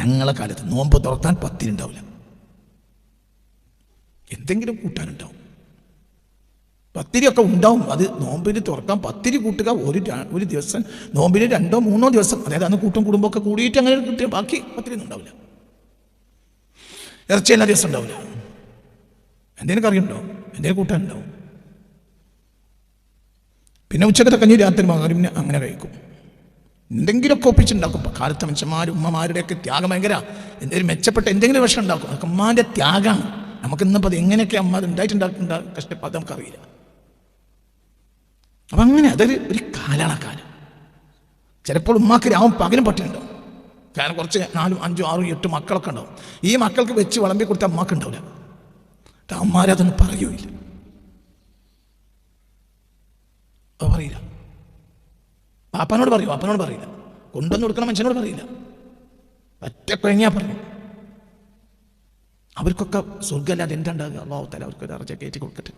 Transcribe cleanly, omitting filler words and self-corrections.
ഞങ്ങളെ കാലത്ത് നോമ്പ് തുറക്കാൻ പത്തിരി ഉണ്ടാവില്ല, എന്തെങ്കിലും കൂട്ടാനുണ്ടാവും. പത്തിരിയൊക്കെ ഉണ്ടാവും. അത് നോമ്പിന് തുറക്കാൻ പത്തിരി കൂട്ടുക ഒരു ദിവസം, നോമ്പിന് 2 or 3 ദിവസം, അതായത് അന്ന് കൂട്ടും കുടുംബമൊക്കെ കൂടിയിട്ട് അങ്ങനെ കിട്ടിയ ബാക്കി പത്തിരിയൊന്നും ഉണ്ടാവില്ല. ഇറച്ചി എല്ലാ ദിവസം ഉണ്ടാവില്ല. എന്തെങ്കിലും കറിയുണ്ടോ, എന്തെങ്കിലും കൂട്ടാനുണ്ടാവും. പിന്നെ ഉച്ചക്കത്തെ കഞ്ഞി രാത്രി മകരിന് അങ്ങനെ കഴിക്കും. എന്തെങ്കിലുമൊക്കെ ഒപ്പിച്ചുണ്ടാക്കും. കാലത്തെ മനുഷ്യന്മാരും ഉമ്മമാരുടെയൊക്കെ ത്യാഗം ഭയങ്കര. എന്തെങ്കിലും മെച്ചപ്പെട്ട എന്തെങ്കിലും ഭക്ഷണം ഉണ്ടാക്കും. അതൊക്കെ അമ്മാൻ്റെ ത്യാഗമാണ്. നമുക്കിന്നിപ്പോൾ അത് എങ്ങനെയൊക്കെ അമ്മ അത് ഉണ്ടായിട്ടുണ്ടാക്കുന്ന കഷ്ടപ്പാട് നമുക്കറിയില്ല. അപ്പം അങ്ങനെ ഒരു കാലാണ് കാലം. ചിലപ്പോൾ ഉമ്മാക്ക് രാവും പകലും പട്ടിയുണ്ടാവും. കാരണം കുറച്ച് 4, 5, 6, 8 മക്കളൊക്കെ ഉണ്ടാവും. ഈ മക്കൾക്ക് വെച്ച് വിളമ്പി കൊടുത്ത അമ്മക്ക് ഉണ്ടാവില്ല. അമ്മമാരതൊന്നും പറയുകയില്ല, അത് പറയില്ല. പാപ്പനോട് പറയും, അപ്പനോട് പറയില്ല. കൊണ്ടുവന്ന് കൊടുക്കണ മനുഷ്യനോട് പറയില്ല. ഒറ്റ കഴിഞ്ഞാൽ പറയും. അവർക്കൊക്കെ സ്വർഗ്ഗമല്ലാതെ എന്താ ഉണ്ടാകുക? അല്ലാഹു തആല അവർക്ക് ദർജ കയറ്റി കൊടുക്കട്ടെ.